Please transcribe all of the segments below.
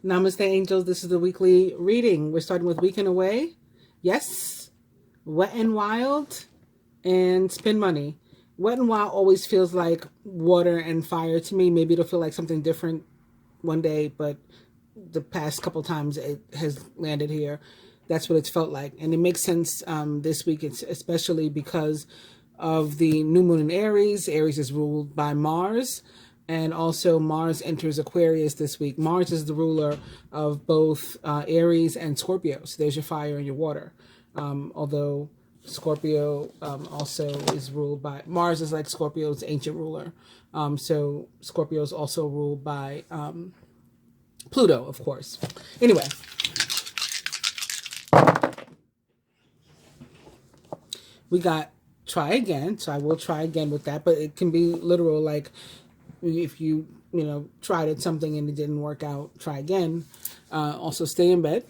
Namaste, angels. This is the weekly reading. We're starting with Weekend Away. Yes. Wet and Wild and Spin Money. Wet and Wild always feels like water and fire to me. Maybe it'll feel like something different one day, but the past couple times it has landed here. That's what it's felt like. And it makes sense this week, especially because of the new moon in Aries. Aries is ruled by Mars. And also Mars enters Aquarius this week. Mars is the ruler of both Aries and Scorpio. So there's your fire and your water. Although Scorpio also is ruled by... Mars is like Scorpio's ancient ruler. So Scorpio is also ruled by Pluto, of course. Anyway. We got try again. So I will try again with that. But it can be literal, like... If you tried at something and it didn't work out, try again. Also, stay in bed.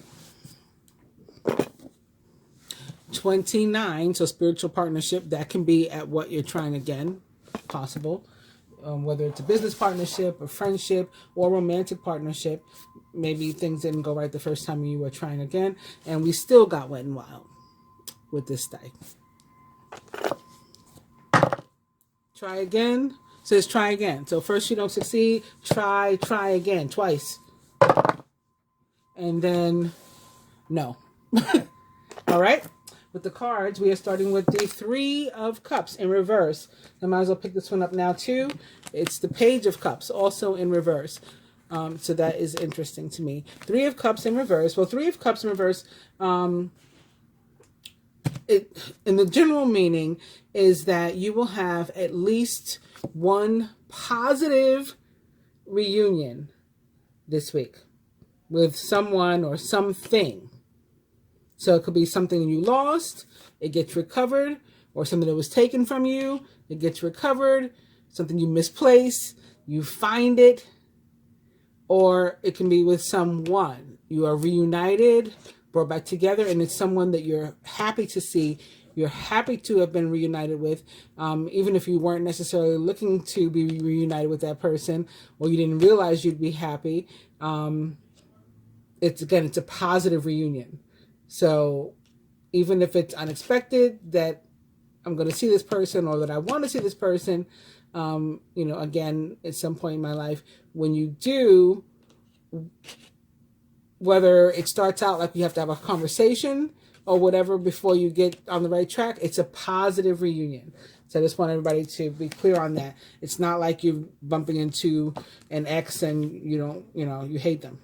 29, so spiritual partnership. That can be at what you're trying again, possible. Whether it's a business partnership, a friendship, or romantic partnership. Maybe things didn't go right the first time you were trying again. And we still got wet and wild with this die. Try again. Says try again. So first you don't succeed, try again, twice. And then, no. All right? With the cards, we are starting with the Three of Cups in reverse. I might as well pick this one up now too. It's the Page of Cups, also in reverse. So that is interesting to me. Three of Cups in reverse. Well, Three of Cups in reverse, in the general meaning is that you will have at least one positive reunion this week with someone or something. So it could be something you lost, it gets recovered, or something that was taken from you, it gets recovered, something you misplaced, you find it, or it can be with someone. You are reunited, brought back together, and it's someone that you're happy to see. You're happy to have been reunited with, even if you weren't necessarily looking to be reunited with that person, or you didn't realize you'd be happy. It's a positive reunion. So even if it's unexpected that I'm going to see this person or that I want to see this person, again, at some point in my life, when you do, whether it starts out like you have to have a conversation or whatever before you get on the right track, it's a positive reunion. So I just want everybody to be clear on that. It's not like you're bumping into an ex and you hate them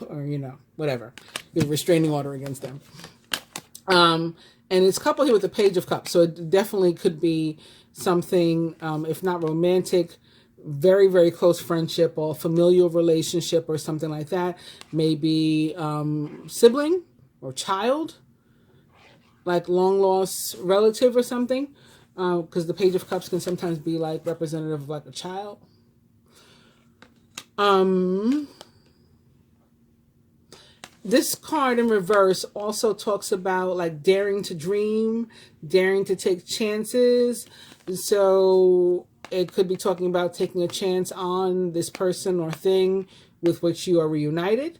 or, whatever. You're restraining order against them. And it's coupled here with the Page of Cups. So it definitely could be something, if not romantic, very, very close friendship or familial relationship or something like that. Maybe sibling or child, like long lost relative or something. Because the Page of Cups can sometimes be like representative of like a child. This card in reverse also talks about like daring to dream, daring to take chances. So it could be talking about taking a chance on this person or thing with which you are reunited.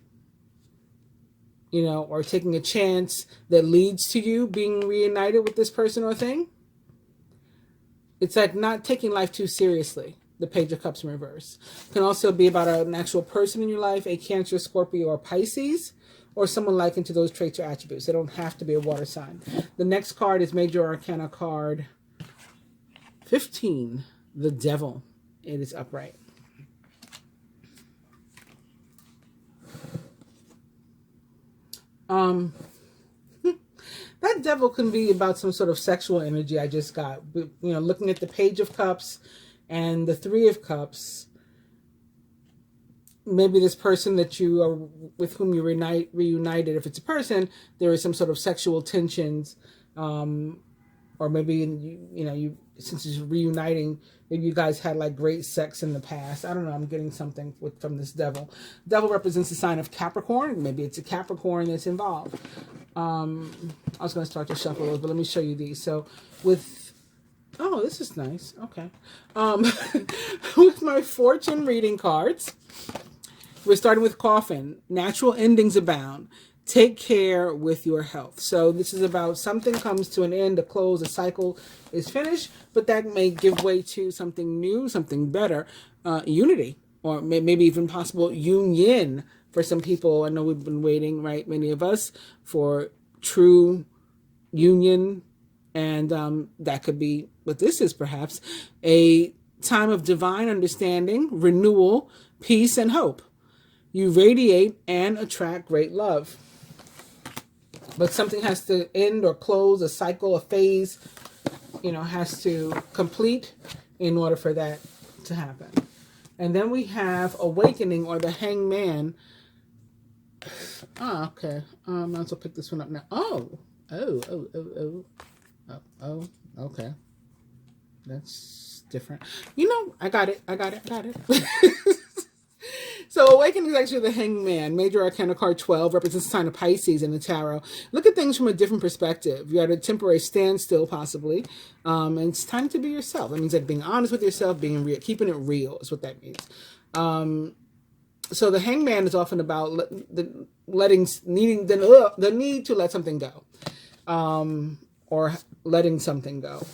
Or taking a chance that leads to you being reunited with this person or thing. It's like not taking life too seriously. The Page of Cups in reverse. It can also be about an actual person in your life, a Cancer, Scorpio, or Pisces, or someone likened to those traits or attributes. They don't have to be a water sign. The next card is Major Arcana card 15, the Devil. It is upright. That devil can be about some sort of sexual energy I just got. Looking at the Page of Cups and the Three of Cups, maybe this person that you are with whom you reunited, if it's a person, there is some sort of sexual tensions, or maybe you since you're reuniting, maybe you guys had like great sex in the past. I don't know. I'm getting something from this devil. Devil represents the sign of Capricorn. Maybe it's a Capricorn that's involved. I was going to start to shuffle those, but let me show you these. So with, oh, this is nice. Okay. With my fortune reading cards, We're starting with coffin. Natural endings abound. Take care with your health. So this is about something comes to an end, a close, a cycle is finished, but that may give way to something new, something better, unity, or maybe even possible union for some people. I know we've been waiting, right, many of us, for true union, and that could be what this is, perhaps a time of divine understanding, renewal, peace, and hope. You radiate and attract great love. But something has to end or close, a cycle, a phase, has to complete in order for that to happen. And then we have awakening, or the hangman. Oh, okay. I might as well pick this one up now. Oh, okay. That's different. I got it. So awakening is actually the hangman. Major Arcana card 12 represents the sign of Pisces in the tarot. Look at things from a different perspective. You're at a temporary standstill, possibly. And it's time to be yourself. That means like being honest with yourself, being real, keeping it real is what that means. So the hangman is often about the need to let something go, or letting something go.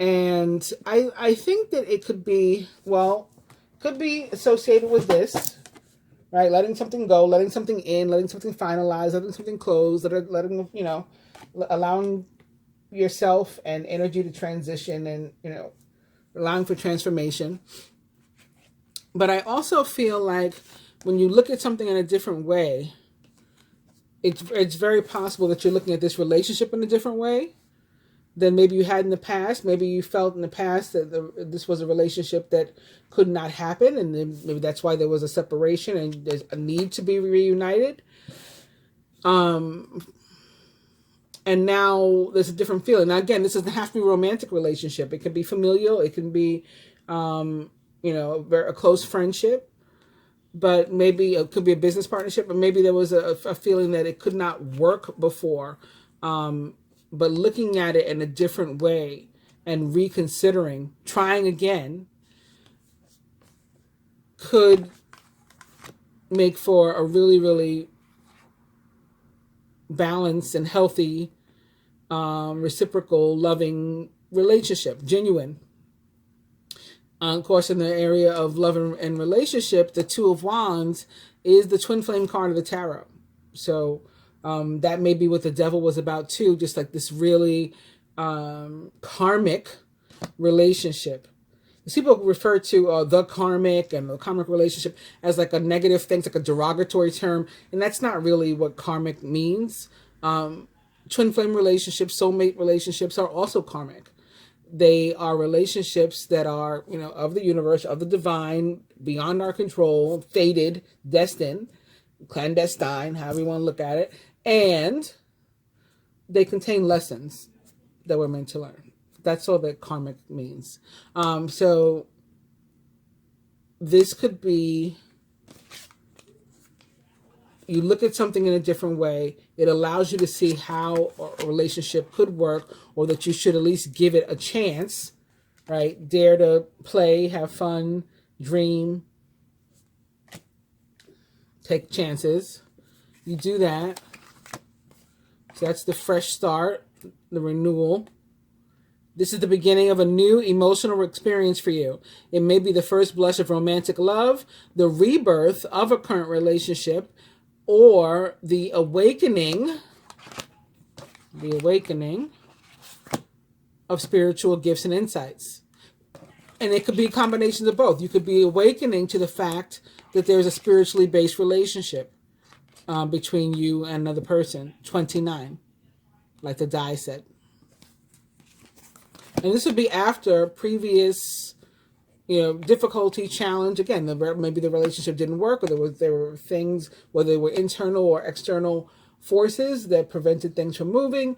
And I think that it could be associated with this, right? Letting something go, letting something in, letting something finalize, letting something close, allowing yourself and energy to transition, and, allowing for transformation. But I also feel like when you look at something in a different way, it's very possible that you're looking at this relationship in a different way than maybe you had in the past. Maybe you felt in the past that this was a relationship that could not happen, and then maybe that's why there was a separation and there's a need to be reunited. And now there's a different feeling. Now, again, this doesn't have to be a romantic relationship. It can be familial. It can be, a close friendship. But maybe it could be a business partnership. But maybe there was a feeling that it could not work before. But looking at it in a different way and reconsidering, trying again, could make for a really, really balanced and healthy, reciprocal, loving relationship, genuine. Of course, in the area of love and relationship, the Two of Wands is the twin flame card of the tarot. So that may be what the devil was about too, just like this really karmic relationship. People refer to the karmic and the karmic relationship as like a negative thing, like a derogatory term, and that's not really what karmic means. Twin flame relationships, soulmate relationships are also karmic. They are relationships that are, of the universe, of the divine, beyond our control, fated, destined, clandestine, however you want to look at it. And they contain lessons that we're meant to learn. That's all that karmic means. So this could be, you look at something in a different way. It allows you to see how a relationship could work, or that you should at least give it a chance, right? Dare to play, have fun, dream, take chances. You do that. So that's the fresh start, the renewal. This is the beginning of a new emotional experience for you. It may be the first blush of romantic love, the rebirth of a current relationship, or the awakening of spiritual gifts and insights. And it could be combinations of both. You could be awakening to the fact that there's a spiritually based relationship between you and another person. 29, like the die said. And this would be after previous, difficulty, challenge. Again, maybe the relationship didn't work, or there were things, whether they were internal or external forces that prevented things from moving.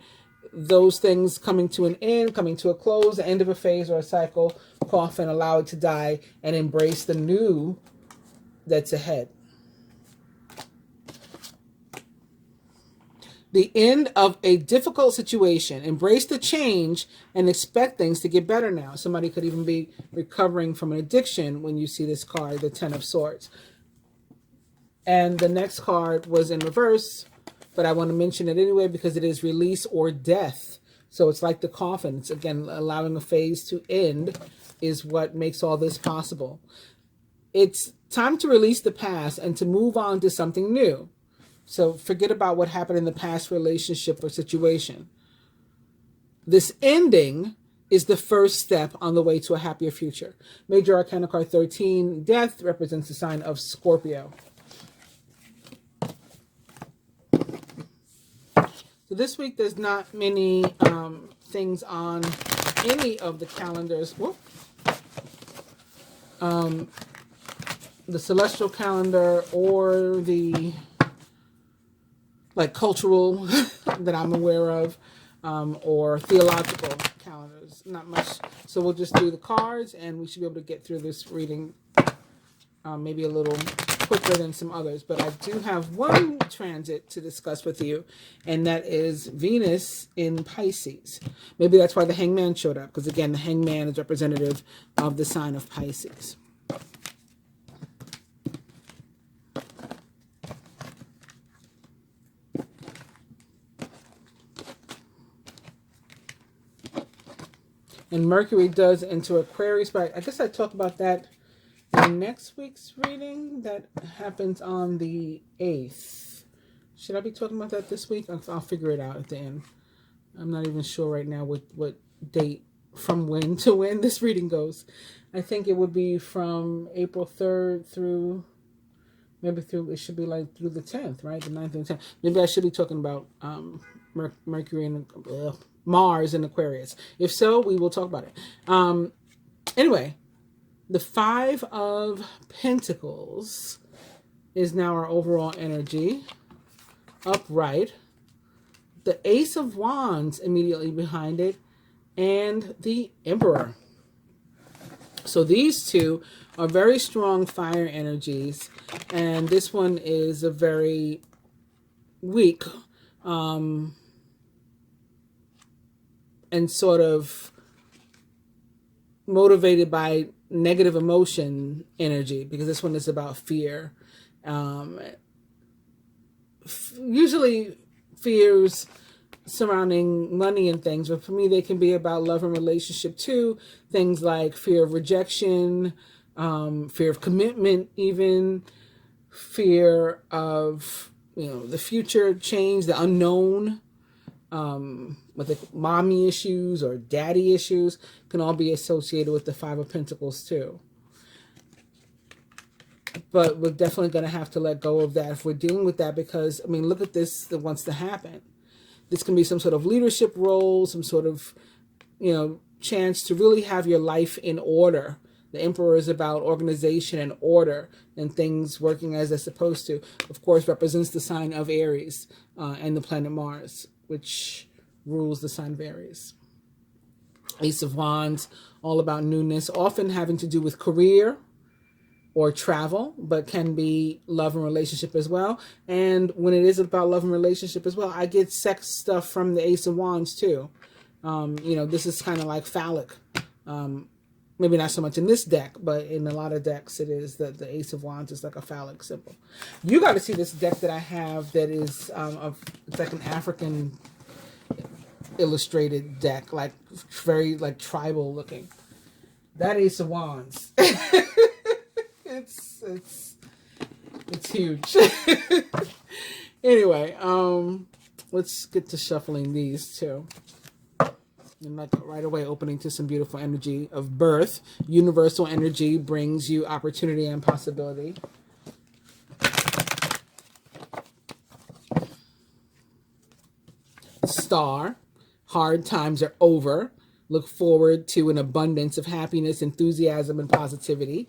Those things coming to an end, coming to a close, the end of a phase or a cycle, cough and allow it to die, and embrace the new that's ahead. The end of a difficult situation. Embrace the change and expect things to get better now. Somebody could even be recovering from an addiction when you see this card, the Ten of Swords. And the next card was in reverse, but I want to mention it anyway because it is release or death. So it's like the coffin. It's, again, allowing a phase to end is what makes all this possible. It's time to release the past and to move on to something new. So forget about what happened in the past relationship or situation. This ending is the first step on the way to a happier future. Major Arcana card 13, death, represents the sign of Scorpio. So this week there's not many things on any of the calendars. Whoop. The celestial calendar or the like cultural that I'm aware of, or theological calendars. Not much. So we'll just do the cards and we should be able to get through this reading maybe a little quicker than some others. But I do have one transit to discuss with you, and that is Venus in Pisces. Maybe that's why the Hangman showed up, because again, the Hangman is representative of the sign of Pisces. And Mercury does enter Aquarius, but I guess I talk about that in next week's reading. That happens on the 8th. Should I be talking about that this week? I'll figure it out at the end. I'm not even sure right now what date from when to when this reading goes. I think it would be from April 3rd through, maybe through, it should be like through the 10th, right? The 9th and 10th. Maybe I should be talking about Mercury and Mars in Aquarius. If so, we will talk about it. Anyway, the 5 of Pentacles is now our overall energy. Upright. The Ace of Wands immediately behind it. And the Emperor. So these two are very strong fire energies. And this one is a very weak and sort of motivated by negative emotion energy, because this one is about fear. Usually fears surrounding money and things, but for me they can be about love and relationship too. Things like fear of rejection, fear of commitment, even fear of, the future, change, the unknown. With the mommy issues or daddy issues can all be associated with the 5 of Pentacles too. But we're definitely going to have to let go of that if we're dealing with that, because, look at this that wants to happen. This can be some sort of leadership role, some sort of, chance to really have your life in order. The Emperor is about organization and order and things working as they're supposed to. Of course, represents the sign of Aries and the planet Mars, which rules the sign of Aries. Ace of Wands, all about newness, often having to do with career or travel, but can be love and relationship as well. And when it is about love and relationship as well, I get sex stuff from the Ace of Wands too. This is kind of like phallic. Maybe not so much in this deck, but in a lot of decks it is that the Ace of Wands is like a phallic symbol. You got to see this deck that I have that is it's like an African illustrated deck, like very like tribal looking. That Ace of Wands. It's huge. Anyway, let's get to shuffling these two. And like right away opening to some beautiful energy of birth. Universal energy brings you opportunity and possibility. Star. Hard times are over. Look forward to an abundance of happiness, enthusiasm, and positivity.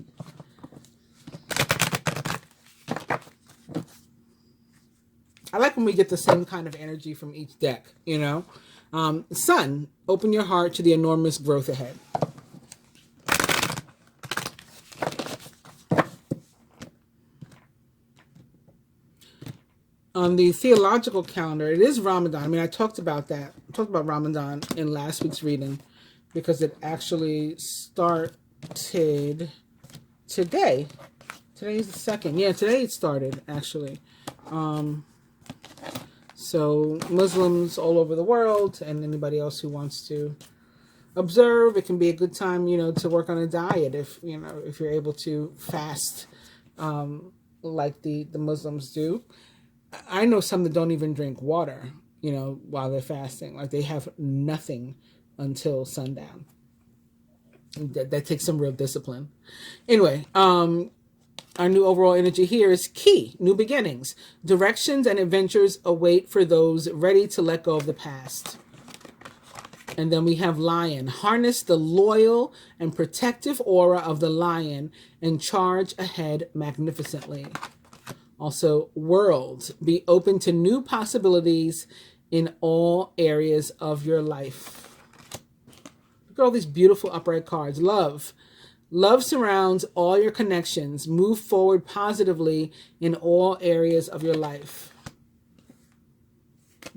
I like when we get the same kind of energy from each deck, Sun, open your heart to the enormous growth ahead. On the theological calendar, it is Ramadan. I talked about that. I talked about Ramadan in last week's reading because it actually started today. Today's the 2nd. Yeah, today it started, actually. So Muslims all over the world and anybody else who wants to observe, it can be a good time, to work on a diet if you're able to fast like the Muslims do. I know some that don't even drink water, while they're fasting. Like they have nothing until sundown. That takes some real discipline. Anyway, our new overall energy here is key, new beginnings. Directions and adventures await for those ready to let go of the past. And then we have lion. Harness the loyal and protective aura of the lion and charge ahead magnificently. Also, world. Be open to new possibilities in all areas of your life. Look at all these beautiful upright cards. Love. Love surrounds all your connections. Move forward positively in all areas of your life.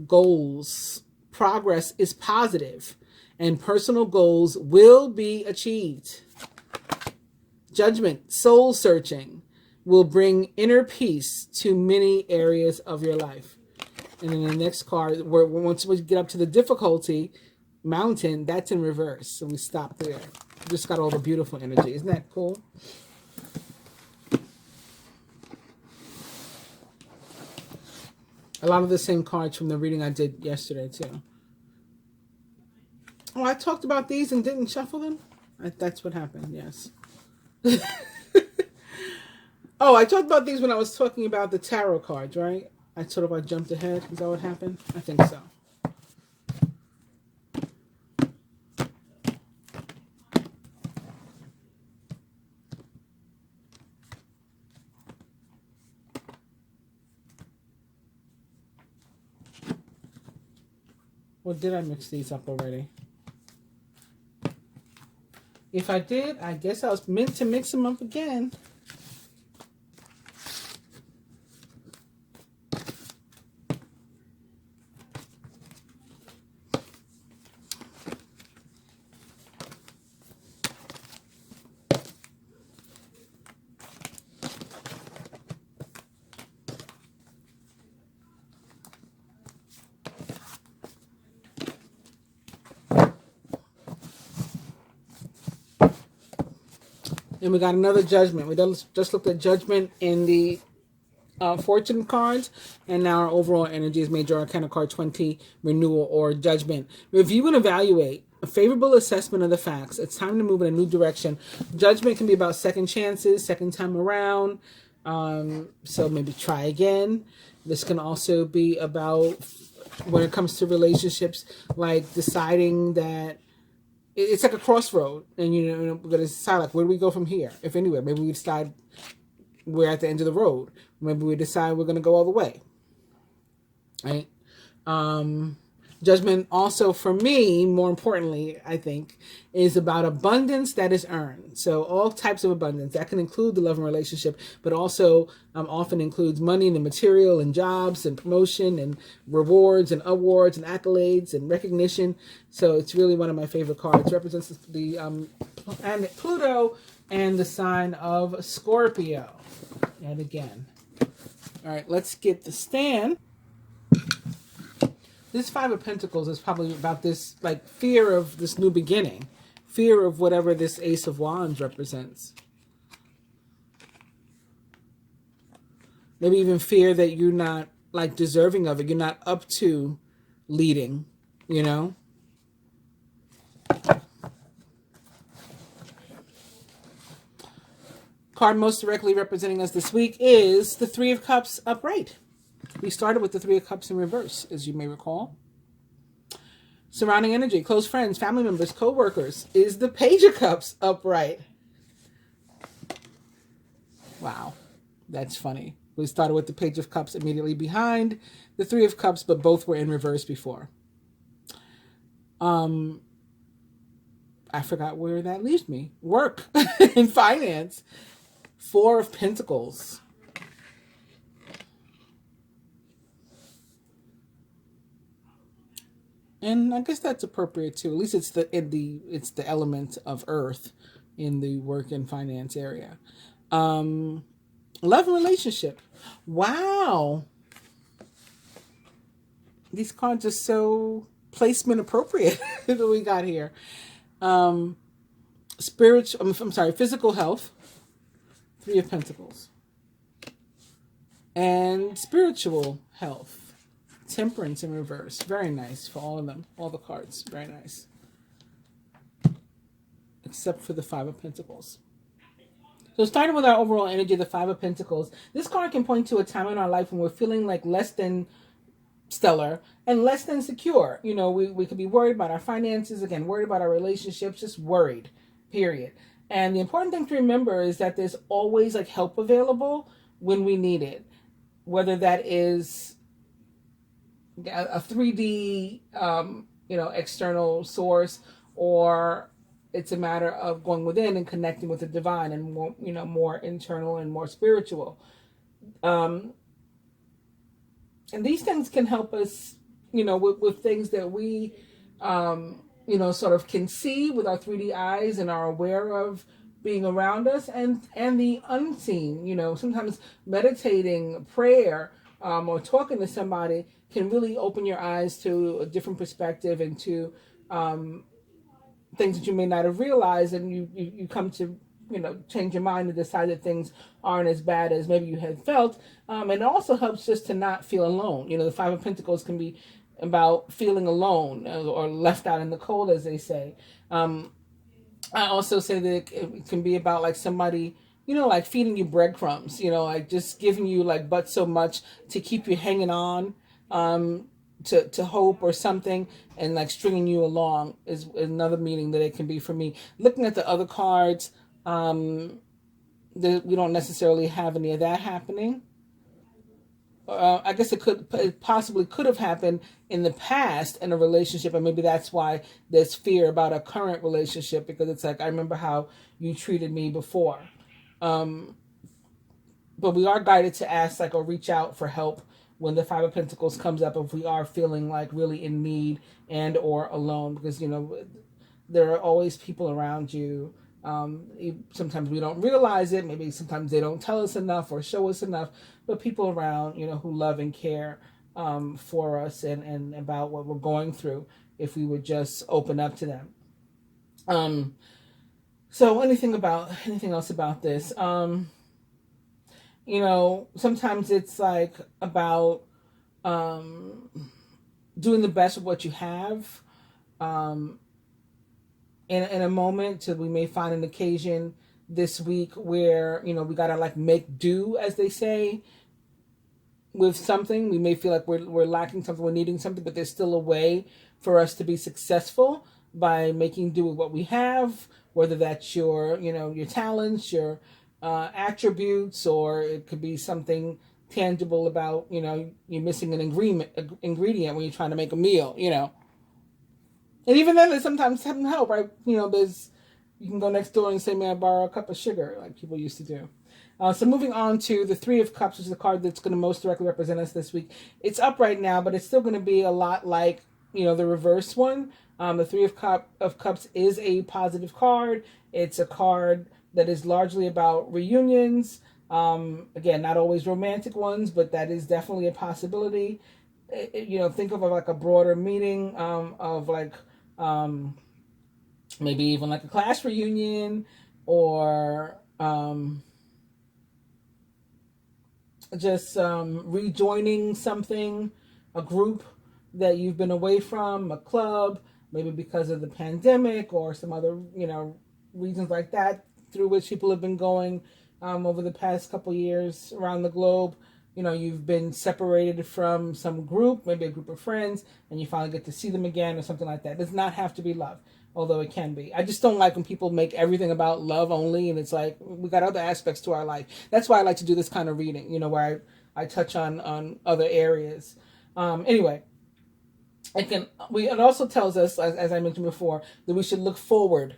Goals. Progress is positive, and personal goals will be achieved. Judgment. Soul searching will bring inner peace to many areas of your life. And then the next card, once we get up to the difficulty mountain, that's in reverse. So we stop there. Just got all the beautiful energy. Isn't that cool? A lot of the same cards from the reading I did yesterday, too. Oh, I talked about these and didn't shuffle them? That's what happened, yes. Oh, I talked about these when I was talking about the tarot cards, right? I jumped ahead. Is that what happened? I think so. Or did I mix these up already? If I did, I guess I was meant to mix them up again. And we got another judgment. We just looked at judgment in the fortune cards. And now our overall energy is Major Arcana card 20, renewal or judgment. Review and evaluate. A favorable assessment of the facts. It's time to move in a new direction. Judgment can be about second chances, second time around. So maybe try again. This can also be about, when it comes to relationships, like deciding that it's like a crossroad, and we're going to decide, like, where do we go from here, if anywhere. Maybe we decide we're at the end of the road. Maybe we decide we're going to go all the way, right? Judgment also, for me, more importantly, I think, is about abundance that is earned. So all types of abundance. That can include the love and relationship, but also often includes money and the material and jobs and promotion and rewards and awards and accolades and recognition. So it's really one of my favorite cards. It represents the planet Pluto and the sign of Scorpio. And again. All right, let's get the stand. This Five of Pentacles is probably about this, like, fear of this new beginning. Fear of whatever this Ace of Wands represents. Maybe even fear that you're not, like, deserving of it. You're not up to leading, Card most directly representing us this week is the Three of Cups upright. We started with the Three of Cups in reverse, as you may recall. Surrounding energy, close friends, family members, co-workers, is the Page of Cups upright. Wow, that's funny. We started with the Page of Cups immediately behind the Three of Cups, but both were in reverse before. I forgot where that leaves me. Work and finance. Four of Pentacles. And I guess that's appropriate too. At least it's the element of Earth in the work and finance area. Love and relationship. Wow. These cards are so placement appropriate that we got here. Physical health. 3 of Pentacles. And spiritual health. Temperance in reverse. Very nice for all of them. All the cards. Very nice. Except for the 5 of Pentacles. So starting with our overall energy, the 5 of Pentacles, this card can point to a time in our life when we're feeling like less than stellar and less than secure. You know, we could be worried about our finances, again, worried about our relationships, just worried, period. And the important thing to remember is that there's always like help available when we need it. Whether that is a 3D, external source, or it's a matter of going within and connecting with the divine and more internal and more spiritual. And these things can help us, with things that we, sort of can see with our 3D eyes and are aware of being around us, and the unseen. Sometimes meditating, prayer, or talking to somebody can really open your eyes to a different perspective and to things that you may not have realized, and you come to change your mind and decide that things aren't as bad as maybe you had felt. And it also helps just to not feel alone. The 5 of Pentacles can be about feeling alone or left out in the cold, as they say. I also say that it can be about like somebody, like feeding you breadcrumbs, like just giving you like but so much to keep you hanging on, to hope or something, and like stringing you along is another meaning that it can be for me. Looking at the other cards, we don't necessarily have any of that happening. I guess it possibly could have happened in the past in a relationship, and maybe that's why there's fear about a current relationship, because it's like, I remember how you treated me before. But we are guided to ask or reach out for help when the 5 of Pentacles comes up, if we are feeling like really in need and or alone, because there are always people around you. Sometimes we don't realize it. Maybe sometimes they don't tell us enough or show us enough, but people around, who love and care for us and about what we're going through, if we would just open up to them. So anything else about this? Sometimes it's like about doing the best with what you have. In a moment, so we may find an occasion this week where, we gotta like make do, as they say, with something. We may feel like we're lacking something, we're needing something, but there's still a way for us to be successful by making do with what we have, whether that's your talents, your attributes, or it could be something tangible about, you're missing an ingredient when you're trying to make a meal, And even then, there's sometimes some help, right? You can go next door and say, may I borrow a cup of sugar, like people used to do. So moving on to the 3 of Cups, which is the card that's going to most directly represent us this week. It's up right now, but it's still going to be a lot like, the reverse one. The 3 of Cups is a positive card. It's a card that is largely about reunions. Again, not always romantic ones, but that is definitely a possibility. Think of like a broader meaning of like, maybe even like a class reunion, or just rejoining something, a group that you've been away from, a club, maybe because of the pandemic or some other reasons like that, through which people have been going over the past couple years around the globe. You've been separated from some group, maybe a group of friends, and you finally get to see them again or something like that. It does not have to be love, although it can be. I just don't like when people make everything about love only, and it's like, we got other aspects to our life. That's why I like to do this kind of reading, where I touch on other areas. Anyway, it also tells us, as I mentioned before, that we should look forward.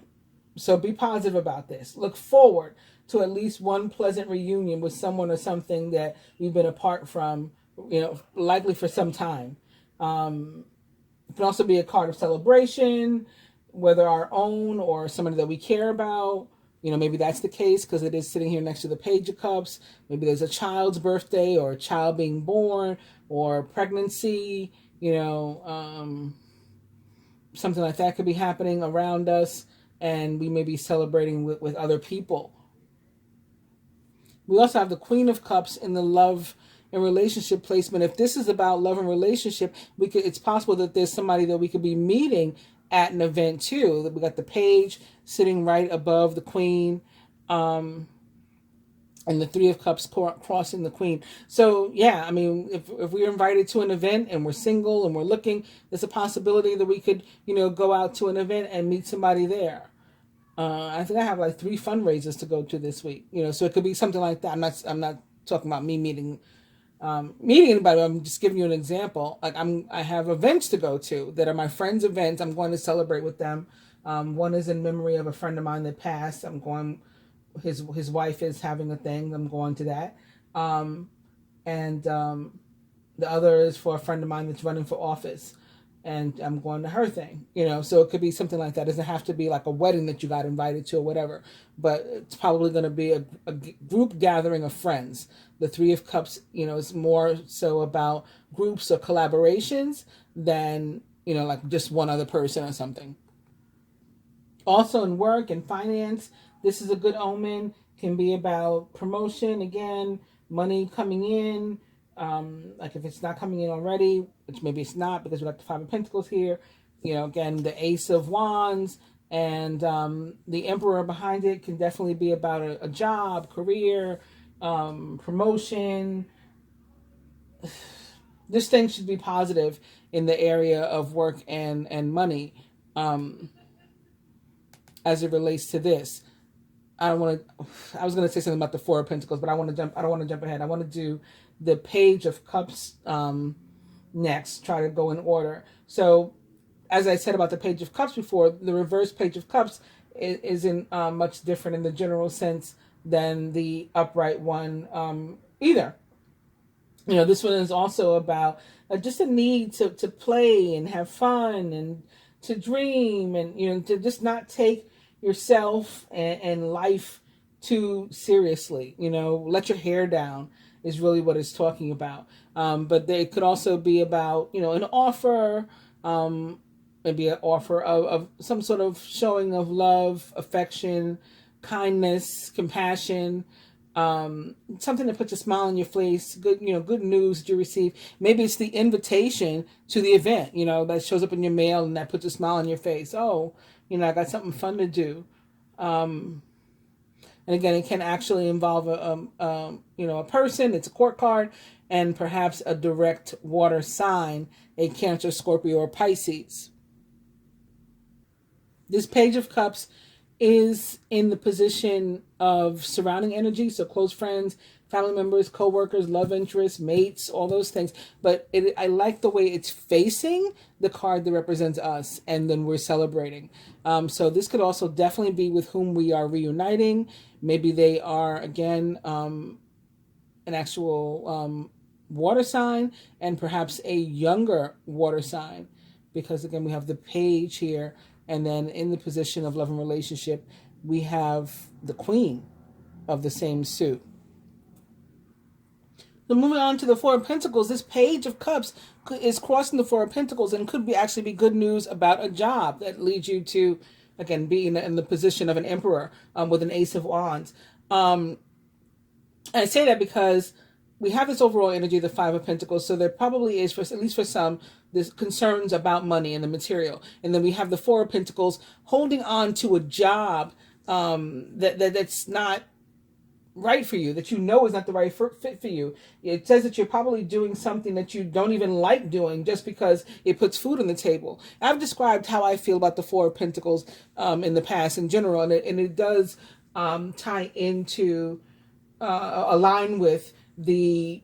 So be positive about this. Look forward to at least one pleasant reunion with someone or something that we've been apart from, likely for some time. It can also be a card of celebration, whether our own or somebody that we care about. Maybe that's the case because it is sitting here next to the Page of Cups. Maybe there's a child's birthday or a child being born or pregnancy, something like that could be happening around us, and we may be celebrating with other people. We also have the Queen of Cups in the love and relationship placement. If this is about love and relationship, it's possible that there's somebody that we could be meeting at an event too. We got the Page sitting right above the Queen, and the Three of Cups crossing the Queen. So yeah, I mean, if we're invited to an event and we're single and we're looking, there's a possibility that we could, go out to an event and meet somebody there. I think I have like 3 fundraisers to go to this week, so it could be something like that. I'm not talking about me meeting anybody. I'm just giving you an example. Like I have events to go to that are my friends' events. I'm going to celebrate with them. One is in memory of a friend of mine that passed. I'm going. His wife is having a thing. I'm going to that. And the other is for a friend of mine that's running for office, and I'm going to her thing. So it could be something like that. It doesn't have to be like a wedding that you got invited to or whatever, but it's probably going to be a group gathering of friends. The Three of Cups, is more so about groups or collaborations than, like just one other person or something. Also in work and finance, this is a good omen. Can be about promotion, again, money coming in. Like if it's not coming in already, which maybe it's not because we got the Five of Pentacles here. Again, the Ace of Wands and the Emperor behind it can definitely be about a job, career, promotion. This thing should be positive in the area of work and money as it relates to this. I was going to say something about the Four of Pentacles, but I don't want to jump ahead. I want to do the Page of Cups next, try to go in order. So as I said about the Page of Cups before, the reverse Page of Cups isn't much different in the general sense than the upright one either. This one is also about just a need to play and have fun and to dream and, to just not take yourself and life too seriously. Let your hair down is really what it's talking about. But it could also be about, an offer, maybe an offer of some sort of showing of love, affection, kindness, compassion, something that puts a smile on your face, good news that you receive. Maybe it's the invitation to the event, that shows up in your mail and that puts a smile on your face. Oh, I got something fun to do. And again, it can actually involve a person. It's a court card, and perhaps a direct water sign, a Cancer, Scorpio, or Pisces. This Page of Cups is in the position of surrounding energy, so close friends, family members, co-workers, love interests, mates, all those things. But I like the way it's facing the card that represents us, and then we're celebrating. So this could also definitely be with whom we are reuniting. Maybe they are, again, an actual water sign, and perhaps a younger water sign, because again, we have the Page here. And then in the position of love and relationship, we have the Queen of the same suit. So moving on to the Four of Pentacles, this Page of Cups is crossing the Four of Pentacles and could actually be good news about a job that leads you to, again, being in the position of an Emperor with an Ace of Wands. I say that because we have this overall energy of the Five of Pentacles, so there probably is, at least for some, this concerns about money and the material. And then we have the Four of Pentacles holding on to a job that's not right for you, that is not the right fit for you. It says that you're probably doing something that you don't even like doing just because it puts food on the table. I've described how I feel about the Four of Pentacles in the past in general, and it does tie into, align with the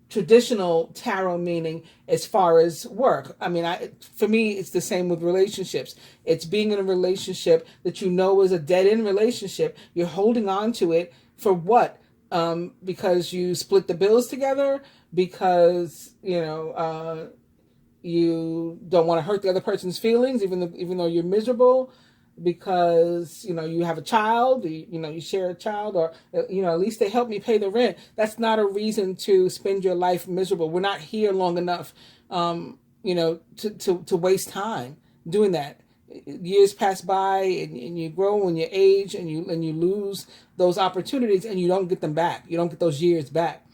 traditional tarot meaning as far as work. I mean, for me, it's the same with relationships. It's being in a relationship that is a dead-end relationship. You're holding on to it for what? Because you split the bills together, because, you don't want to hurt the other person's feelings, even though you're miserable. because, you have a child, you share a child, or, at least they help me pay the rent. That's not a reason to spend your life miserable. We're not here long enough, to waste time doing that. Years pass by, and you grow and you age, and you lose those opportunities, and you don't get them back. You don't get those years back.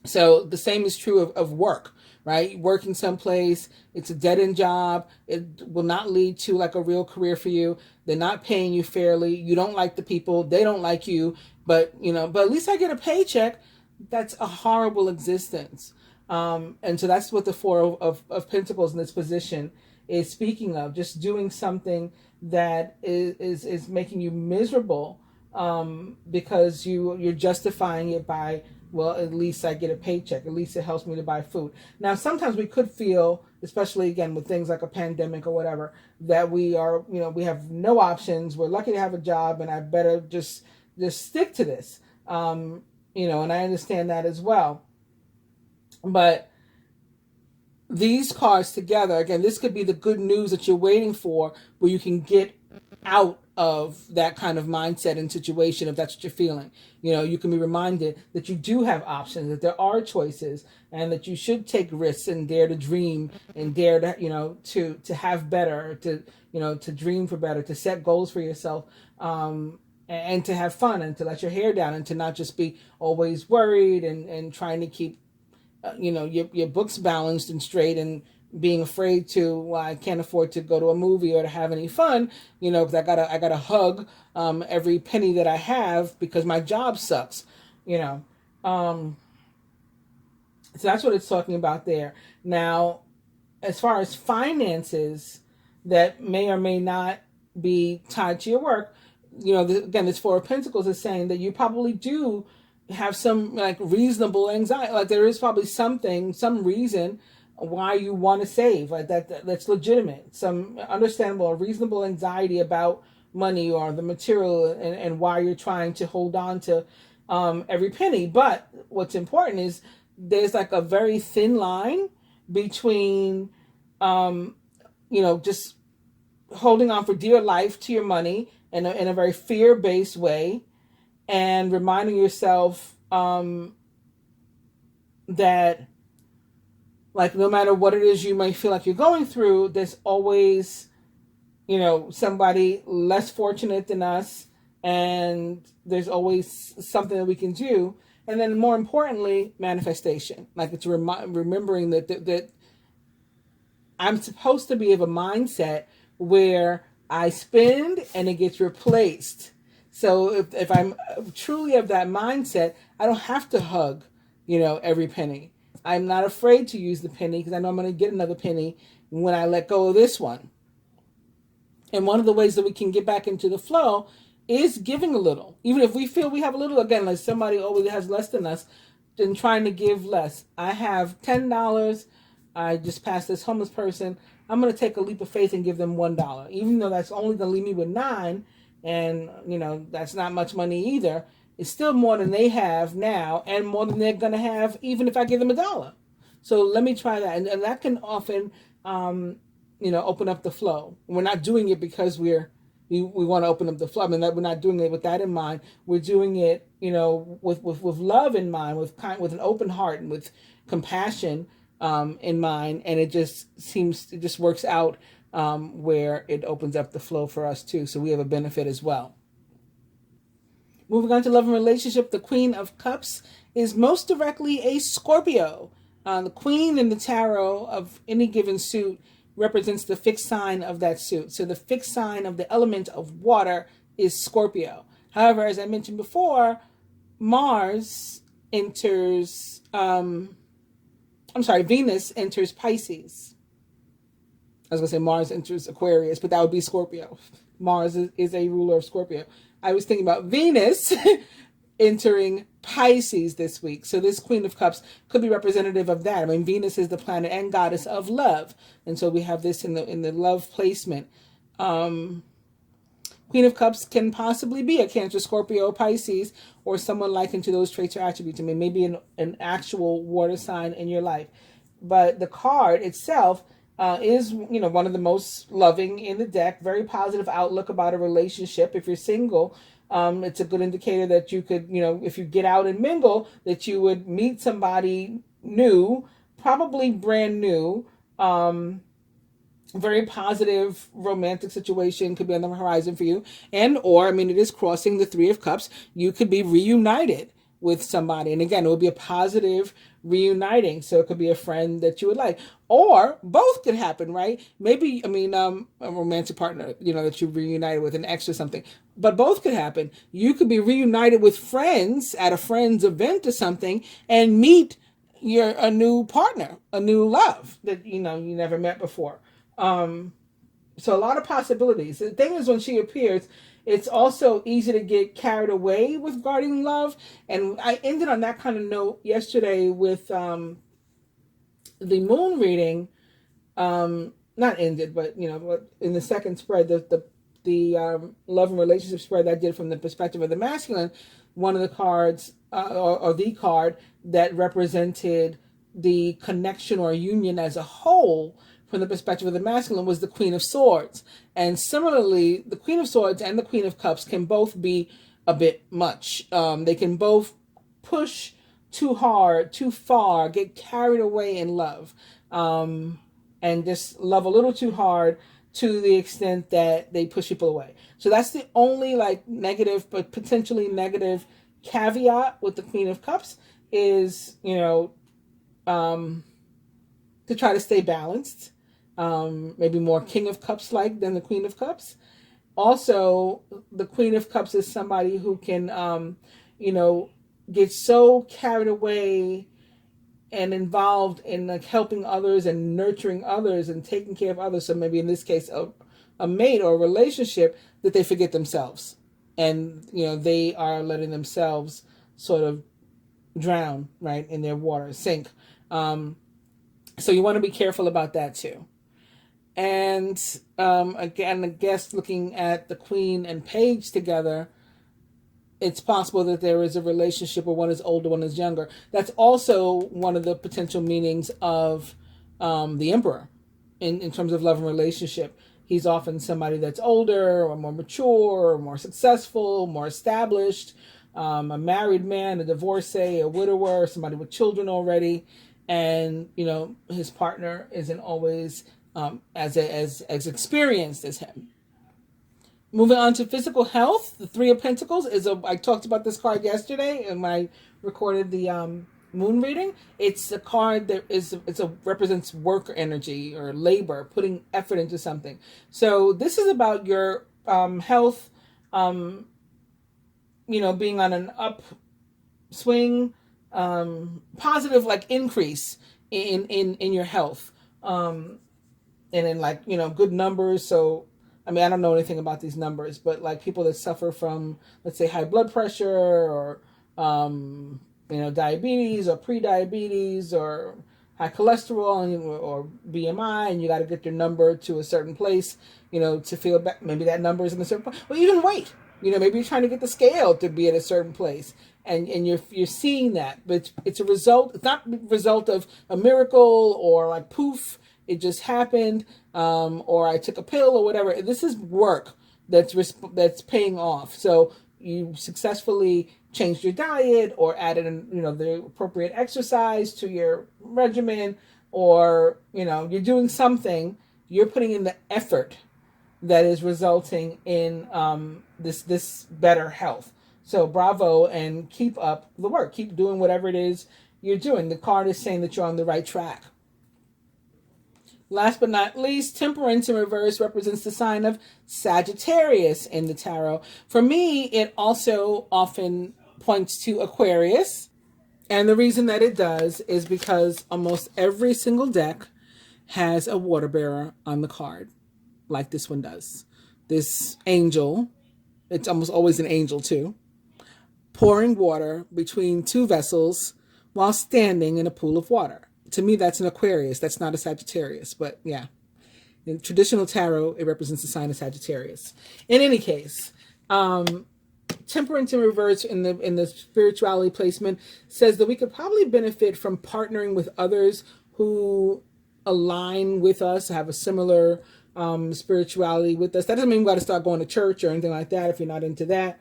So the same is true of work, right? Working someplace, it's a dead-end job. It will not lead to like a real career for you. They're not paying you fairly. You don't like the people. They don't like you. But at least I get a paycheck. That's a horrible existence. And so that's what the Four of Pentacles in this position is speaking of. Just doing something that is making you miserable, because you're justifying it by, well, at least I get a paycheck. At least it helps me to buy food. Now, sometimes we could feel, especially again with things like a pandemic or whatever, that we have no options. We're lucky to have a job, and I better just stick to this. And I understand that as well. But these cards together, again, this could be the good news that you're waiting for, where you can get out of that kind of mindset and situation if that's what you're feeling. You can be reminded that you do have options, that there are choices, and that you should take risks and dare to dream and dare to to have better, to dream for better, to set goals for yourself, and to have fun, and to let your hair down, and to not just be always worried and trying to keep your books balanced and straight, and being afraid to, well, I can't afford to go to a movie or to have any fun, because I gotta hug every penny that I have because my job sucks, So that's what it's talking about there. Now, as far as finances that may or may not be tied to your work, again, this Four of Pentacles is saying that you probably do have some like reasonable anxiety. Like there is probably some reason why you want to save, like that's legitimate, some understandable or reasonable anxiety about money or the material, and why you're trying to hold on to every penny. But what's important is there's like a very thin line between just holding on for dear life to your money in a very fear-based way, and reminding yourself that, like, no matter what it is you might feel like you're going through, there's always, somebody less fortunate than us, and there's always something that we can do. And then more importantly, manifestation. Like it's remembering that I'm supposed to be of a mindset where I spend and it gets replaced. So if I'm truly of that mindset, I don't have to hug, every penny. I'm not afraid to use the penny because I know I'm going to get another penny when I let go of this one. And one of the ways that we can get back into the flow is giving a little. Even if we feel we have a little, again, like somebody always has less than us, then trying to give less. I have $10. I just passed this homeless person. I'm going to take a leap of faith and give them $1. Even though that's only going to leave me with $9, and, that's not much money either. It's still more than they have now, and more than they're going to have even if I give them $1. So let me try that. And that can often, open up the flow. We're not doing it because we want to open up the flow. I mean, we're not doing it with that in mind. We're doing it, with love in mind, with an open heart and with compassion in mind. And it just works out where it opens up the flow for us too. So we have a benefit as well. Moving on to love and relationship, the Queen of Cups is most directly a Scorpio. The Queen in the tarot of any given suit represents the fixed sign of that suit. So the fixed sign of the element of water is Scorpio. However, as I mentioned before, Venus enters Pisces. I was going to say Mars enters Aquarius, but that would be Scorpio. Mars is a ruler of Scorpio. I was thinking about Venus entering Pisces this week. So this Queen of Cups could be representative of that. I mean, Venus is the planet and goddess of love. And so we have this in the love placement. Queen of Cups can possibly be a Cancer, Scorpio, Pisces, or someone likened to those traits or attributes. I mean, maybe an actual water sign in your life. But the card itself is, one of the most loving in the deck. Very positive outlook about a relationship. If you're single, it's a good indicator that you could, if you get out and mingle, that you would meet somebody new, probably brand new. Very positive romantic situation could be on the horizon for you. And, or, it is crossing the Three of Cups. You could be reunited with somebody. And again, it would be a positive reuniting. So it could be a friend that you would like, or both could happen, right? Maybe, a romantic partner, that you reunited with, an ex or something, but both could happen. You could be reunited with friends at a friend's event or something and meet a new partner, a new love that, you never met before. So a lot of possibilities. The thing is, when she appears, it's also easy to get carried away with guardian love. And I ended on that kind of note yesterday with the moon reading. Not ended, but in the second spread, the love and relationship spread I did from the perspective of the masculine, one of the cards, or the card that represented the connection or union as a whole from the perspective of the masculine was the Queen of Swords. And similarly, the Queen of Swords and the Queen of Cups can both be a bit much. They can both push too hard, too far, get carried away in love, and just love a little too hard to the extent that they push people away. So that's the only negative, but potentially negative caveat with the Queen of Cups is, to try to stay balanced. Maybe more King of Cups like than the Queen of Cups. Also, the Queen of Cups is somebody who can, get so carried away and involved in helping others and nurturing others and taking care of others. So maybe in this case, a mate or a relationship, that they forget themselves, and they are letting themselves sort of drown, right, in their water, sink. So you want to be careful about that too. And again, I guess looking at the Queen and Page together, it's possible that there is a relationship where one is older, one is younger. That's also one of the potential meanings of the Emperor in terms of love and relationship. He's often somebody that's older or more mature or more successful, more established, a married man, a divorcee, a widower, somebody with children already. And, his partner isn't always as experienced as him. Moving on to physical health, the Three of Pentacles I talked about this card yesterday and when I recorded the moon reading. It's a card that represents work energy or labor, putting effort into something. So this is about your health, being on an upswing, positive increase in your health, and in good numbers. So I don't know anything about these numbers, but people that suffer from, let's say, high blood pressure or diabetes or pre-diabetes or high cholesterol or BMI, and you got to get your number to a certain place, to feel better. Maybe that number is in a certain place. Or even weight. Maybe you're trying to get the scale to be at a certain place, and you're seeing that, but it's a result. It's not a result of a miracle or poof, it just happened, or I took a pill or whatever. This is work that's paying off. So you successfully changed your diet or added the appropriate exercise to your regimen, or you're doing something. You're putting in the effort that is resulting in this better health. So bravo, and keep up the work. Keep doing whatever it is you're doing. The card is saying that you're on the right track. Last but not least, Temperance in reverse represents the sign of Sagittarius in the tarot. For me, it also often points to Aquarius. And the reason that it does is because almost every single deck has a water bearer on the card, like this one does. This angel, it's almost always an angel too, pouring water between two vessels while standing in a pool of water. To me, that's an Aquarius. That's not a Sagittarius, but yeah. In traditional tarot, it represents the sign of Sagittarius. In any case, Temperance in reverse in the spirituality placement says that we could probably benefit from partnering with others who align with us, have a similar spirituality with us. That doesn't mean we got to start going to church or anything like that if you're not into that.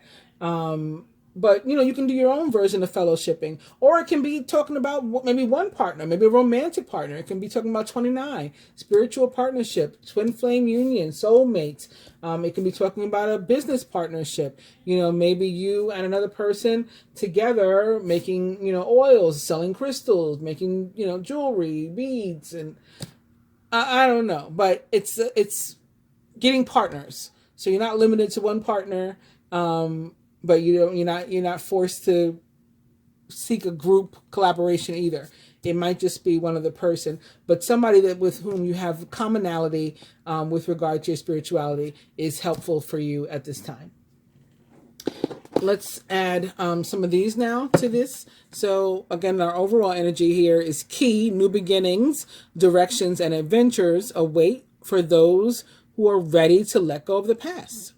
But, you can do your own version of fellowshipping. Or it can be talking about maybe one partner, maybe a romantic partner. It can be talking about 29, spiritual partnership, twin flame union, soulmates. It can be talking about a business partnership. Maybe you and another person together making, oils, selling crystals, making, jewelry, beads, and I don't know. But it's getting partners. So you're not limited to one partner. But you're not forced to seek a group collaboration either. It might just be one other person, but somebody with whom you have commonality with regard to your spirituality is helpful for you at this time. Let's add some of these now to this. So again, our overall energy here is key, new beginnings, directions, and adventures await for those who are ready to let go of the past.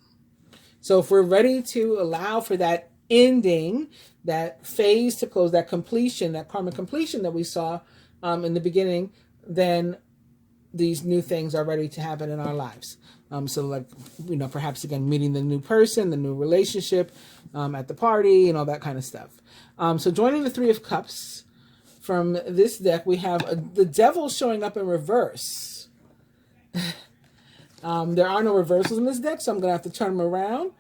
So if we're ready to allow for that ending, that phase to close, that completion, that karmic completion that we saw in the beginning, then these new things are ready to happen in our lives. So like, perhaps again, meeting the new person, the new relationship at the party and all that kind of stuff. So joining the Three of Cups from this deck, we have the Devil showing up in reverse. There are no reversals in this deck, so I'm going to have to turn them around.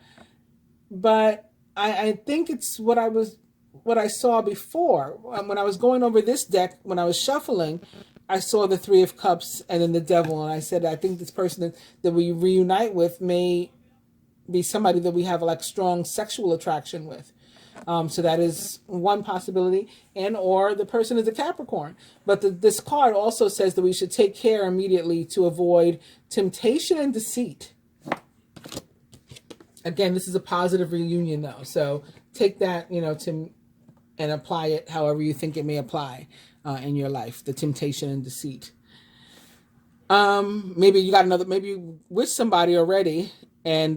But I think it's what I saw before. When I was going over this deck, when I was shuffling, I saw the Three of Cups and then the Devil. And I said, I think this person that we reunite with may be somebody that we have like strong sexual attraction with. So that is one possibility, or the person is a Capricorn. But this card also says that we should take care immediately to avoid temptation and deceit. Again, this is a positive reunion though. So take that, and apply it however you think it may apply in your life, the temptation and deceit. Maybe you with somebody already, and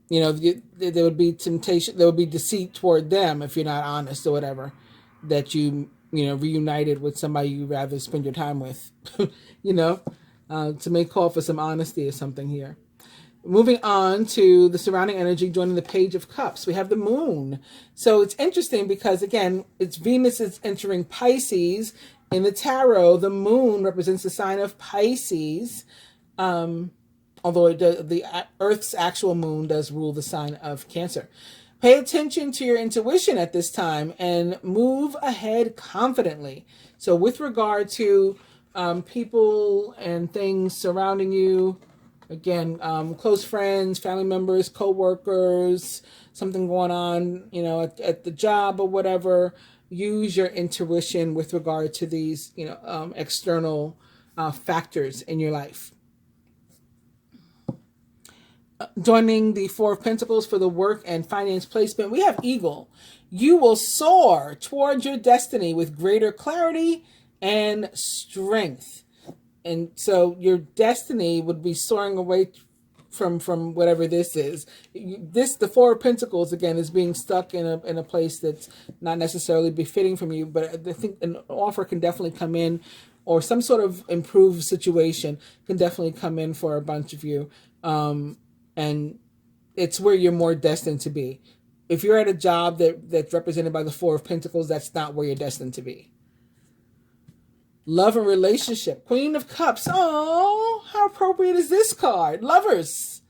there would be temptation, there would be deceit toward them if you're not honest or whatever, that reunited with somebody you'd rather spend your time with, to make call for some honesty or something here. Moving on to the surrounding energy, joining the Page of Cups, we have the Moon. So it's interesting because, again, it's Venus is entering Pisces. In the tarot, the Moon represents the sign of Pisces, although the Earth's actual moon does rule the sign of Cancer. Pay attention to your intuition at this time and move ahead confidently. So with regard to people and things surrounding you, again, close friends, family members, co-workers, something going on, at the job or whatever, use your intuition with regard to these, external factors in your life. Joining the Four of Pentacles for the work and finance placement, we have Eagle. You will soar towards your destiny with greater clarity and strength. And so your destiny would be soaring away from whatever this is. The Four of Pentacles, again, is being stuck in a place that's not necessarily befitting from you. But I think an offer can definitely come in, or some sort of improved situation can definitely come in for a bunch of you. And it's where you're more destined to be. If you're at a job that's represented by the Four of Pentacles, that's not where you're destined to be. Love and relationship. Queen of Cups. Oh, how appropriate is this card? Lovers.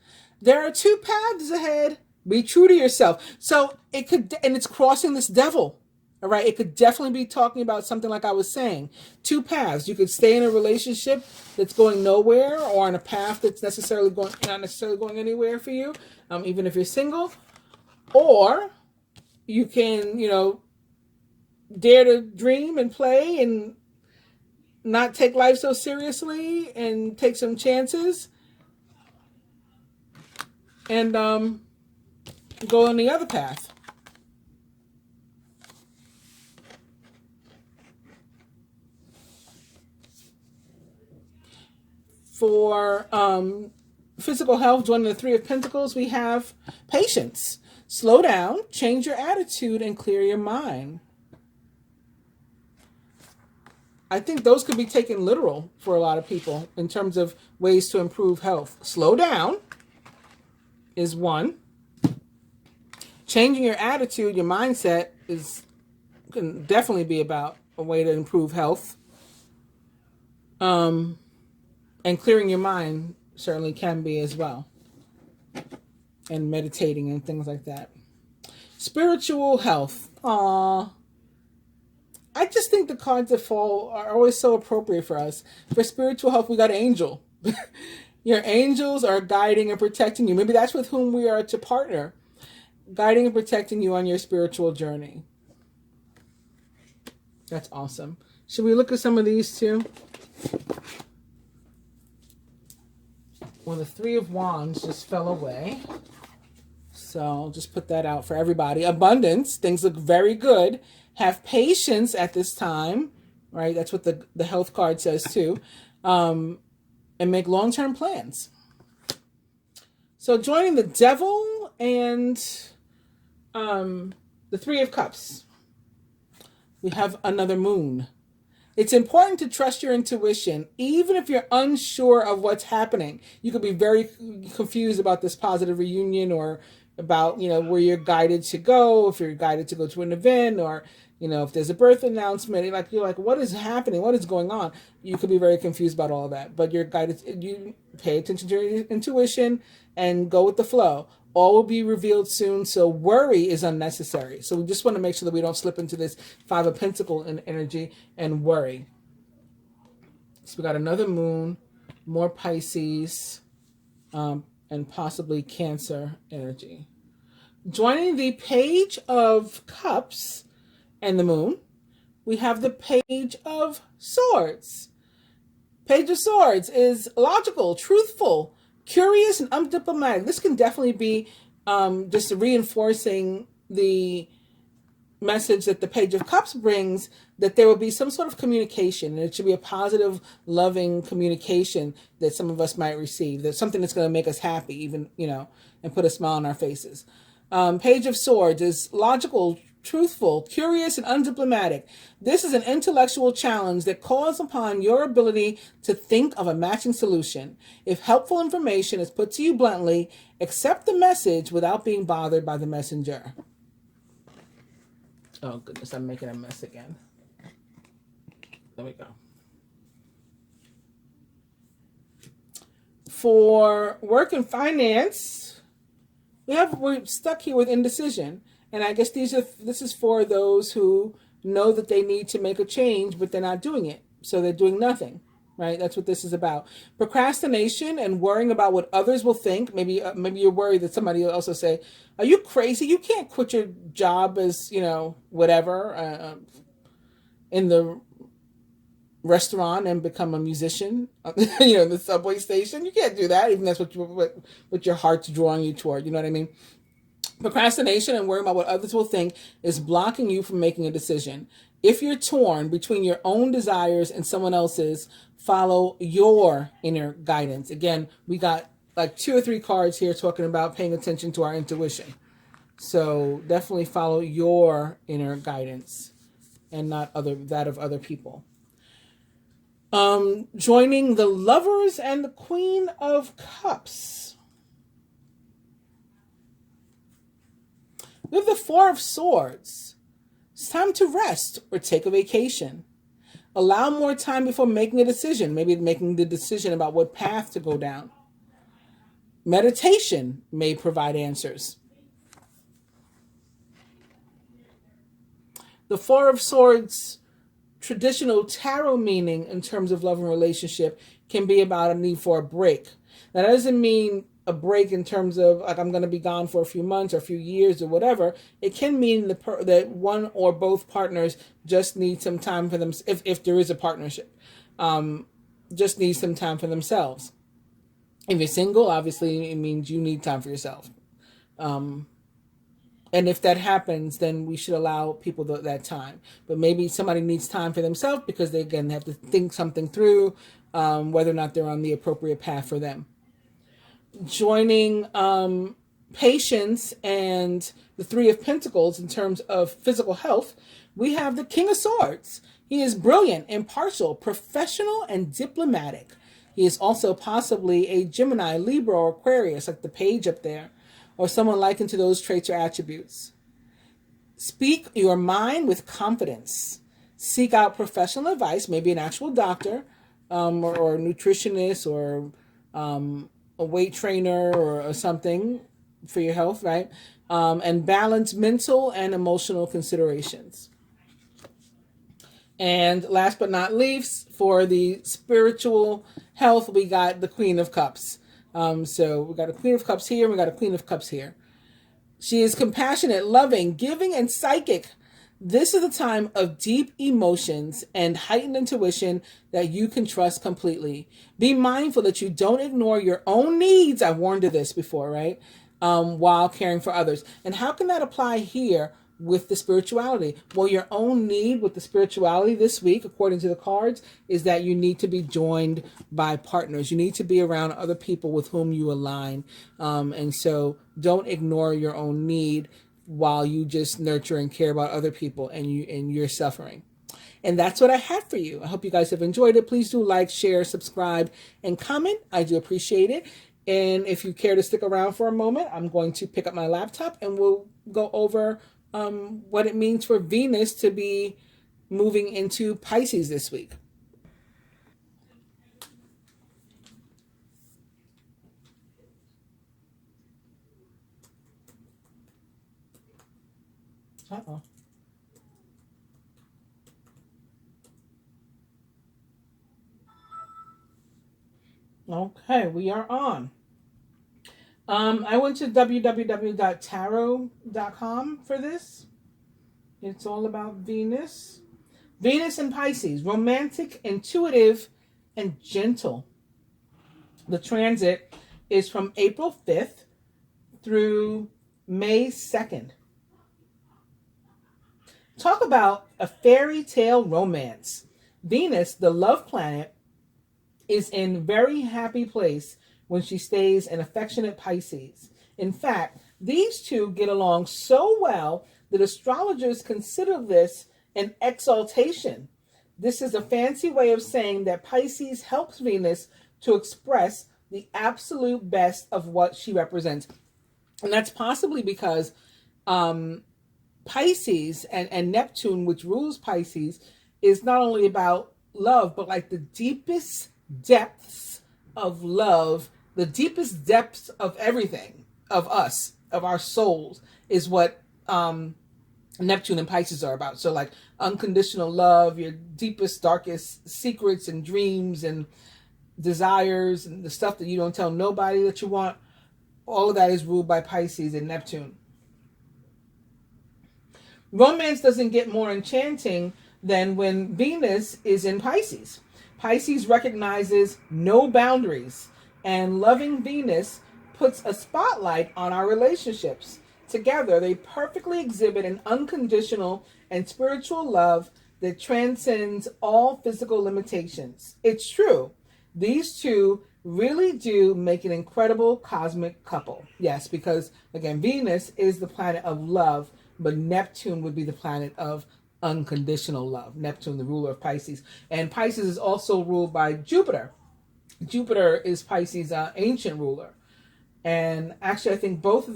There are two paths ahead. Be true to yourself. So it could, and it's crossing this Devil. All right. It could definitely be talking about something like I was saying. Two paths. You could stay in a relationship that's going nowhere, or on a path that's not necessarily going anywhere for you, even if you're single. Or you can, dare to dream and play and not take life so seriously and take some chances and go on the other path. For physical health, joining the Three of Pentacles, we have patience. Slow down, change your attitude, and clear your mind. I think those could be taken literal for a lot of people in terms of ways to improve health. Slow down is one. Changing your attitude, your mindset can definitely be about a way to improve health. And clearing your mind certainly can be as well. And meditating and things like that. Spiritual health. I just think the cards that fall are always so appropriate for us. For spiritual health, we got angel. Your angels are guiding and protecting you. Maybe that's with whom we are to partner. Guiding and protecting you on your spiritual journey. That's awesome. Should we look at some of these too? Well, the Three of Wands just fell away. So I'll just put that out for everybody. Abundance. Things look very good. Have patience at this time. Right? That's what the health card says too. And make long-term plans. So joining the Devil and the Three of Cups. We have another Moon. It's important to trust your intuition, even if you're unsure of what's happening. You could be very confused about this positive reunion, or about, where you're guided to go, if you're guided to go to an event, or, if there's a birth announcement, you're like, what is happening? What is going on? You could be very confused about all that, but you're guided, you pay attention to your intuition and go with the flow. All will be revealed soon, so worry is unnecessary. So we just want to make sure that we don't slip into this Five of Pentacles energy and worry. So we got another Moon, more Pisces, and possibly Cancer energy. Joining the Page of Cups and the Moon, we have the Page of Swords. Page of Swords is logical, truthful, curious, and undiplomatic. This can definitely be just reinforcing the message that the Page of Cups brings, that there will be some sort of communication, and it should be a positive, loving communication that some of us might receive. There's something that's going to make us happy, even, and put a smile on our faces. Page of Swords is logical, truthful, curious, and undiplomatic. This is an intellectual challenge that calls upon your ability to think of a matching solution. If helpful information is put to you bluntly, accept the message without being bothered by the messenger. Oh goodness, I'm making a mess again. There we go. For work and finance, we're stuck here with indecision. And I guess this is for those who know that they need to make a change, but they're not doing it. So they're doing nothing, right? That's what this is about. Procrastination and worrying about what others will think. Maybe you're worried that somebody will also say, are you crazy? You can't quit your job as, whatever, in the restaurant and become a musician, in the subway station. You can't do that, even that's what your heart's drawing you toward. You know what I mean? Procrastination and worrying about what others will think is blocking you from making a decision. If you're torn between your own desires and someone else's, follow your inner guidance. Again, we got like 2 or 3 cards here talking about paying attention to our intuition. So definitely follow your inner guidance and not that of other people. Joining the Lovers and the Queen of Cups. We have the Four of Swords. It's time to rest or take a vacation. Allow more time before making a decision. Maybe making the decision about what path to go down. Meditation may provide answers. The Four of Swords, traditional tarot meaning in terms of love and relationship, can be about a need for a break. Now, that doesn't mean a break in terms of like I'm going to be gone for a few months or a few years or whatever. It can mean that one or both partners just need some time for them, if there is a partnership, just need some time for themselves. If you're single, obviously it means you need time for yourself. And if that happens, then we should allow people that time. But maybe somebody needs time for themselves because they, again, have to think something through, whether or not they're on the appropriate path for them. Joining patience and the Three of Pentacles in terms of physical health, We have the King of Swords. He is brilliant, impartial, professional, and diplomatic. He is also possibly a Gemini, Libra, or Aquarius, like the page up there, or someone likened to those traits or attributes. Speak your mind with confidence. Seek out professional advice, maybe an actual doctor, or a nutritionist, or a weight trainer, or something for your health, right? And balance mental and emotional considerations. And last but not least, for the spiritual health, we got the Queen of Cups. So we got a Queen of Cups here, and we got a Queen of Cups here. She is compassionate, loving, giving, and psychic. This is a time of deep emotions and heightened intuition that you can trust completely. Be mindful that you don't ignore your own needs. I warned you this before, right? While caring for others. And how can that apply here with the spirituality? Well, your own need with the spirituality this week, according to the cards, is that you need to be joined by partners. You need to be around other people with whom you align. And so don't ignore your own need while you just nurture and care about other people and you're suffering. And that's what I had for you. I hope you guys have enjoyed it. Please do like, share, subscribe, and comment. I do appreciate it. And if you care to stick around for a moment, I'm going to pick up my laptop and we'll go over what it means for Venus to be moving into Pisces this week. Uh-oh. Okay, we are on. I went to www.tarot.com for this. It's all about Venus. Venus and Pisces, romantic, intuitive, and gentle. The transit is from April 5th through May 2nd. Talk about a fairy tale romance. Venus, the love planet, is in very happy place when she stays an affectionate Pisces. In fact, these two get along so well that astrologers consider this an exaltation. This is a fancy way of saying that Pisces helps Venus to express the absolute best of what she represents. And that's possibly because Pisces and Neptune, which rules Pisces, is not only about love, but like the deepest depths of love, the deepest depths of everything, of us, of our souls, is what Neptune and Pisces are about. So like unconditional love, your deepest, darkest secrets and dreams and desires and the stuff that you don't tell nobody that you want, all of that is ruled by Pisces and Neptune. Romance doesn't get more enchanting than when Venus is in Pisces. Pisces recognizes no boundaries, and loving Venus puts a spotlight on our relationships. Together, they perfectly exhibit an unconditional and spiritual love that transcends all physical limitations. It's true. These two really do make an incredible cosmic couple. Yes, because, again, Venus is the planet of love, but Neptune would be the planet of unconditional love. Neptune, the ruler of Pisces. And Pisces is also ruled by Jupiter. Jupiter is Pisces' ancient ruler. And actually, I think both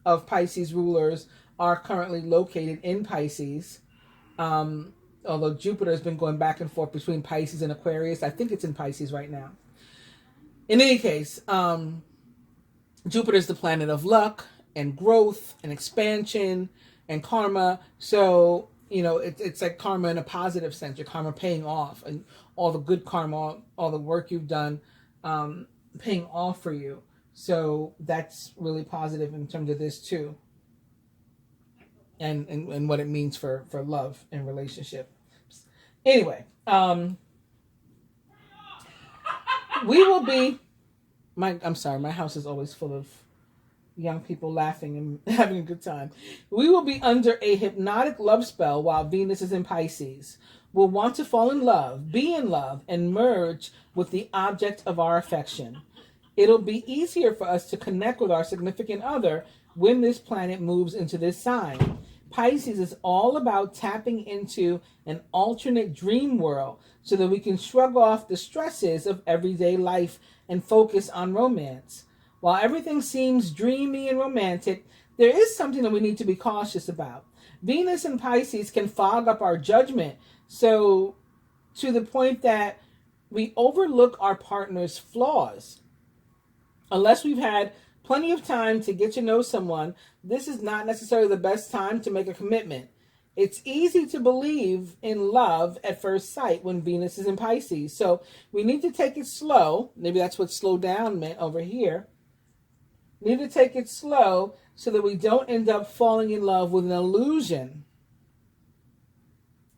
of Pisces rulers are currently located in Pisces. Although Jupiter has been going back and forth between Pisces and Aquarius. I think it's in Pisces right now. In any case, Jupiter is the planet of luck and growth and expansion and karma. So, you know, it's like karma in a positive sense. Your karma paying off, and all the good karma, all the work you've done, paying off for you. So that's really positive in terms of this too. And what it means for love and relationship. Anyway, we will be, I'm sorry, my house is always full of young people laughing and having a good time. We will be under a hypnotic love spell while Venus is in Pisces. We'll want to fall in love, be in love, and merge with the object of our affection. It'll be easier for us to connect with our significant other when this planet moves into this sign. Pisces is all about tapping into an alternate dream world so that we can shrug off the stresses of everyday life and focus on romance. While everything seems dreamy and romantic, there is something that we need to be cautious about. Venus in Pisces can fog up our judgment, so to the point that we overlook our partner's flaws. Unless we've had plenty of time to get to know someone, this is not necessarily the best time to make a commitment. It's easy to believe in love at first sight when Venus is in Pisces. So we need to take it slow. Maybe that's what slow down meant over here. We need to take it slow so that we don't end up falling in love with an illusion.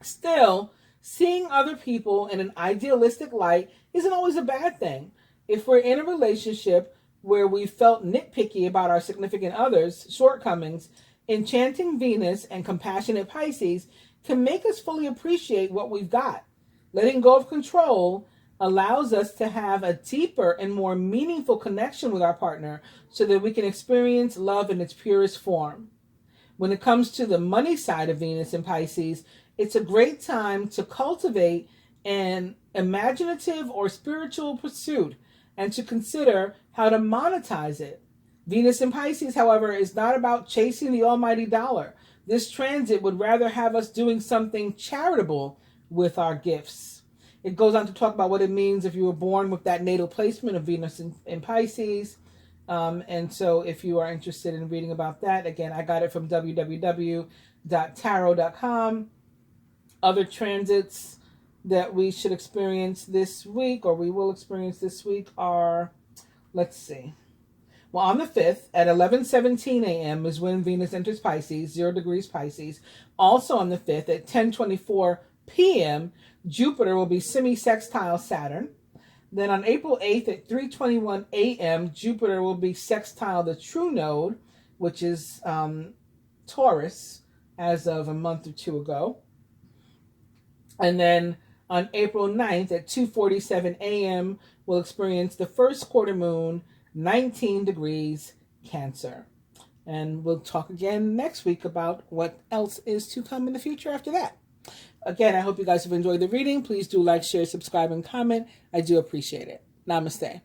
Still, seeing other people in an idealistic light isn't always a bad thing. If we're in a relationship where we felt nitpicky about our significant other's shortcomings, enchanting Venus and compassionate Pisces can make us fully appreciate what we've got. Letting go of control allows us to have a deeper and more meaningful connection with our partner so that we can experience love in its purest form. When it comes to the money side of Venus in Pisces, it's a great time to cultivate an imaginative or spiritual pursuit and to consider how to monetize it. Venus in Pisces, however, is not about chasing the almighty dollar. This transit would rather have us doing something charitable with our gifts. It goes on to talk about what it means if you were born with that natal placement of Venus in Pisces. And so if you are interested in reading about that, again, I got it from www.tarot.com. Other transits that we should experience this week, or we will experience this week, are, let's see. Well, on the 5th at 11:17 a.m. is when Venus enters Pisces, 0 degrees Pisces. Also on the 5th at 10:24 p.m., Jupiter will be semi-sextile Saturn. Then on April 8th at 3:21 a.m., Jupiter will be sextile the true node, which is Taurus, as of a month or two ago. And then on April 9th at 2:47 a.m., we'll experience the first quarter moon, 19 degrees Cancer. And we'll talk again next week about what else is to come in the future after that. Again, I hope you guys have enjoyed the reading. Please do like, share, subscribe, and comment. I do appreciate it. Namaste.